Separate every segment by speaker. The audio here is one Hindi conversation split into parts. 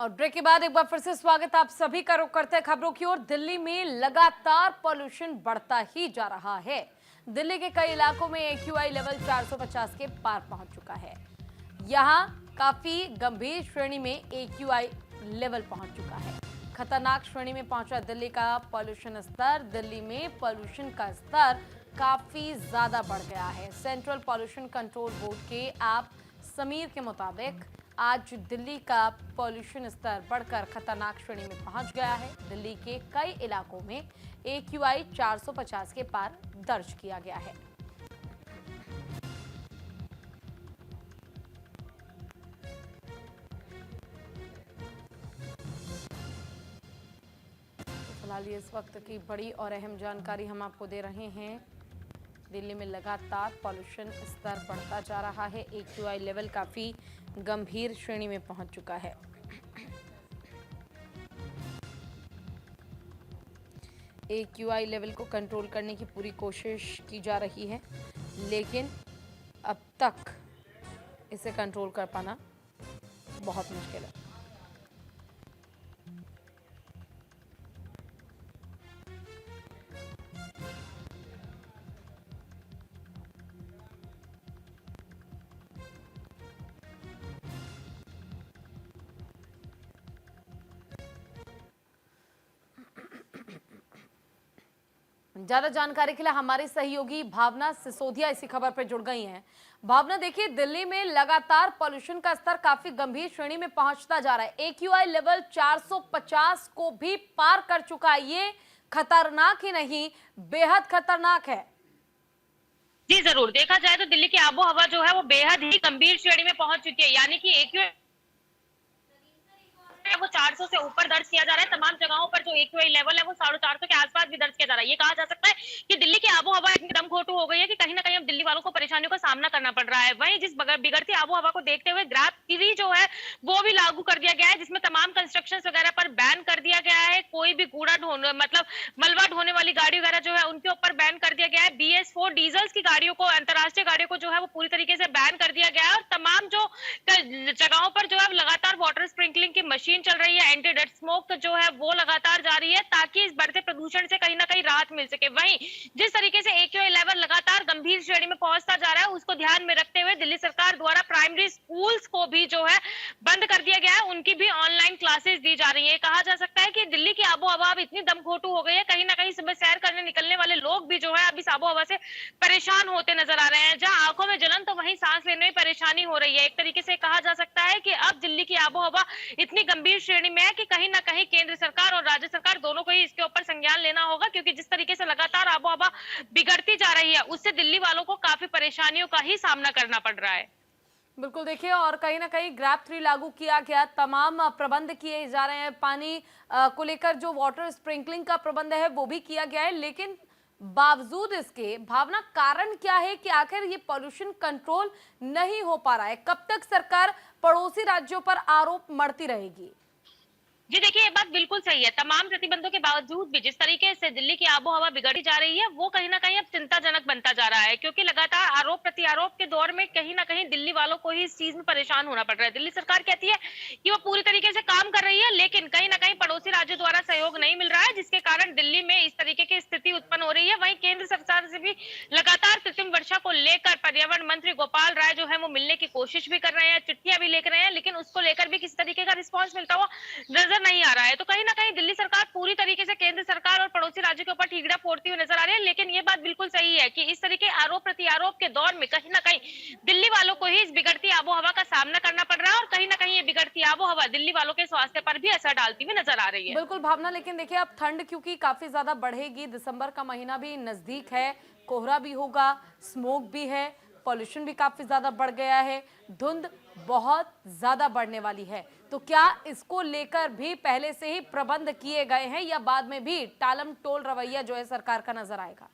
Speaker 1: और ब्रेक के बाद एक बार फिर से स्वागत आप सभी का। रुख करते हैं खबरों की ओर। दिल्ली में लगातार पॉल्यूशन बढ़ता ही जा रहा है। दिल्ली के कई इलाकों में AQI लेवल 450 के पार पहुंच चुका है। यहां काफी गंभीर श्रेणी में AQI लेवल पहुंच चुका है। खतरनाक श्रेणी में पहुंचा दिल्ली का पॉल्यूशन स्तर। दिल्ली में पॉल्यूशन का स्तर काफी ज्यादा बढ़ गया है। सेंट्रल पॉल्यूशन कंट्रोल बोर्ड के ऐप समीर के मुताबिक आज दिल्ली का पॉल्यूशन स्तर बढ़कर खतरनाक श्रेणी में पहुंच गया है। दिल्ली के कई इलाकों में AQI 450 के पार दर्ज किया गया है। फिलहाल ये इस वक्त की बड़ी और अहम जानकारी हम आपको दे रहे हैं। दिल्ली में लगातार पॉल्यूशन स्तर बढ़ता जा रहा है। AQI लेवल काफी गंभीर श्रेणी में पहुंच चुका है। AQI लेवल को कंट्रोल करने की पूरी कोशिश की जा रही है, लेकिन अब तक इसे कंट्रोल कर पाना बहुत मुश्किल है। ज्यादा जानकारी के लिए हमारी सहयोगी भावना सिसोदिया इसी खबर पर जुड़ गई हैं। भावना, देखिए, दिल्ली में लगातार पॉल्यूशन का स्तर काफी गंभीर श्रेणी में पहुंचता जा रहा है। AQI लेवल 450 को भी पार कर चुका है। ये खतरनाक ही नहीं, बेहद खतरनाक है।
Speaker 2: जी जरूर, देखा जाए तो दिल्ली की आबो हवा जो है वो बेहद ही गंभीर श्रेणी में पहुंच चुकी है। यानी कि AQI वो 400 से ऊपर दर्ज किया जा रहा है। तमाम जगहों पर जो AQI लेवल है वो 450 के आसपास भी दर्ज किया जा रहा है। ये कहा जा सकता है कि दिल्ली की आबो हवा इतनी दमघोटू हो गई है कि कहीं ना कहीं अब दिल्ली वालों को परेशानियों का सामना करना पड़ रहा है। वहीं जिस बिगड़ती आबो हवा को देखते हुए ग्रैब थ्री जो है वो भी लागू कर दिया गया है, जिसमें तमाम कंस्ट्रक्शन वगैरह पर बैन कर दिया गया है। कोई भी कूड़ा ढोने मतलब मलबा ढोने वाली गाड़ी वगैरह जो है उनके ऊपर बैन कर दिया गया है। BS4 डीजल्स की गाड़ियों को, अंतरराष्ट्रीय गाड़ियों को जो है वो पूरी तरीके से बैन कर दिया गया है। और तमाम जो जगहों पर जो है लगातार वाटर स्प्रिंकलिंग की मशीन चल रही है। एंटी डस्ट स्मोक जो है वो लगातार जारी है ताकि इस बढ़ते प्रदूषण से कहीं ना कहीं राहत मिल सके। वहीं जिस तरीके से AQI लेवल लगातार गंभीर श्रेणी में पहुंचता जा रहा है, उसको ध्यान में रखते हुए दिल्ली सरकार द्वारा प्राइमरी स्कूल्स को भी जो है बंद कर दिया गया है। उनकी भी ऑनलाइन क्लासेस दी जा रही है। कहा जा सकता है कि दिल्ली की आबो हवा अब इतनी दमघोटू हो गई है, कहीं ना कहीं सुबह सैर करने निकलने वाले लोग भी जो है अब इस आबो हवा से परेशान होते नजर आ रहे हैं। जहां आंखों में जलन तो वहीं सांस लेने में परेशानी हो रही है। एक तरीके से कहा जा सकता है कि अब दिल्ली की आबो हवा इतनी गंभीर श्रेणी में है कि कहीं ना कहीं केंद्र सरकार और राज्य सरकार दोनों को ही इसके ऊपर संज्ञान लेना होगा, क्योंकि जिस तरीके से लगातार आबो हवा बिगड़ती जा रही है उससे दिल्ली वालों को काफी परेशानियों का ही सामना करना पड़ रहा है।
Speaker 1: बिल्कुल, देखिए, और कहीं ना कहीं ग्रैब 3 लागू किया गया, तमाम प्रबंध किए जा रहे हैं। पानी को लेकर जो वाटर स्प्रिंकलिंग का प्रबंध है वो भी किया गया है, लेकिन बावजूद इसके भावना, कारण क्या है कि आखिर ये पॉल्यूशन कंट्रोल नहीं हो पा रहा है? कब तक सरकार पड़ोसी राज्यों पर आरोप मढ़ती रहेगी?
Speaker 2: जी देखिए, ये बात बिल्कुल सही है। तमाम प्रतिबंधों के बावजूद भी जिस तरीके से दिल्ली की आबो हवा बिगड़ी जा रही है वो कहीं ना कहीं अब चिंताजनक बनता जा रहा है, क्योंकि लगातार आरोप प्रत्यारोप के दौर में कहीं ना कहीं दिल्ली वालों को ही इस चीज में परेशान होना पड़ रहा है। दिल्ली सरकार कहती है कि वो पूरी तरीके से काम कर रही है, लेकिन कहीं ना कहीं पड़ोसी राज्यों द्वारा सहयोग नहीं मिल रहा है, जिसके कारण दिल्ली में इस तरीके की स्थिति उत्पन्न हो रही है। वहीं केंद्र सरकार से भी लगातार कृत्रिम वर्षा को लेकर पर्यावरण मंत्री गोपाल राय जो है वो मिलने की कोशिश भी कर रहे हैं, चिट्ठियां भी लिख रहे हैं, लेकिन उसको लेकर भी किसी तरीके का रिस्पॉन्स मिलता हुआ नजर नहीं आ रहा है। तो कहीं ना कहीं दिल्ली सरकार पूरी तरीके से केंद्र सरकार और पड़ोसी राज्यों के ऊपर ठीकरा फोड़ती हुई नजर आ रही है। लेकिन ये बात बिल्कुल सही है कि इस तरीके आरोप प्रत्यारोप के दौर में कहीं ना कहीं दिल्ली वालों को ही इस बिगड़ती आबो हवा का सामना करना पड़ रहा है, और कहीं ना कहीं ये बिगड़ती आबो हवा दिल्ली वालों के स्वास्थ्य पर भी असर डालती हुई नजर आ रही है।
Speaker 1: बिल्कुल भावना, लेकिन देखिए, अब ठंड क्योंकि काफी ज्यादा बढ़ेगी, दिसंबर का महीना भी नजदीक है, कोहरा भी होगा, स्मोक भी है, पॉल्यूशन भी काफी ज्यादा बढ़ गया है, धुंध बहुत ज्यादा बढ़ने वाली है। तो क्या इसको लेकर भी पहले से ही प्रबंध किए गए हैं, या बाद में भी टालम टोल रवैया जो है सरकार का नजर आएगा?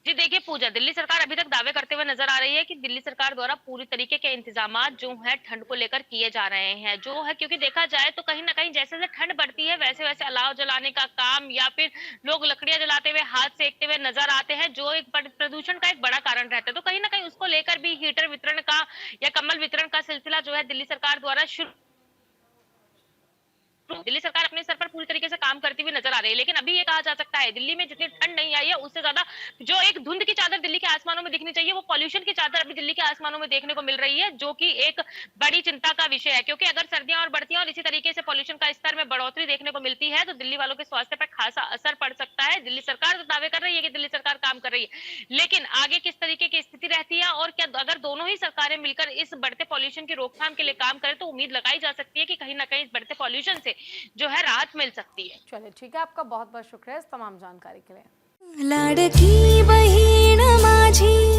Speaker 2: जी देखिए पूजा, दिल्ली सरकार अभी तक दावे करते हुए नजर आ रही है कि दिल्ली सरकार द्वारा पूरी तरीके के इंतजामात जो है ठंड को लेकर किए जा रहे हैं जो है, क्योंकि देखा जाए तो कहीं ना कहीं जैसे जैसे ठंड बढ़ती है वैसे वैसे अलाव जलाने का काम या फिर लोग लकड़ियां जलाते हुए हाथ सेकते हुए नजर आते हैं, जो एक प्रदूषण का एक बड़ा कारण रहता है। तो कहीं ना कहीं उसको लेकर भी हीटर वितरण का या कम्बल वितरण का सिलसिला जो है दिल्ली सरकार द्वारा शुरू दिल्ली सरकार अपने स्तर पर पूरी तरीके से काम करती हुई नजर आ रही है, लेकिन अभी ये कहा जा सकता है दिल्ली में जितनी ठंड नहीं आई है उससे ज्यादा जो एक धुंध की चादर दिल्ली के आसमानों में दिखनी चाहिए, वो पॉल्यूशन की चादर अभी दिल्ली के आसमानों में देखने को मिल रही है, जो कि एक बड़ी चिंता का विषय है। क्योंकि अगर सर्दियां और बढ़ती हैं और इसी तरीके से पॉल्यूशन का स्तर में बढ़ोतरी देखने को मिलती है तो दिल्ली वालों के स्वास्थ्य पर खासा असर पड़ सकता है। दिल्ली सरकार तो दावे कर रही है कि दिल्ली सरकार काम कर रही है, लेकिन आगे किस तरीके की स्थिति रहती है और क्या अगर दोनों ही सरकारें मिलकर इस बढ़ते पॉल्यूशन की रोकथाम के लिए काम करें तो उम्मीद लगाई जा सकती है कि कहीं ना कहीं इस बढ़ते पॉल्यूशन से जो है राहत मिल सकती है।
Speaker 1: चलिए ठीक है, आपका बहुत बहुत शुक्रिया इस तमाम जानकारी के लिए।
Speaker 3: लाडकी बहीण माझी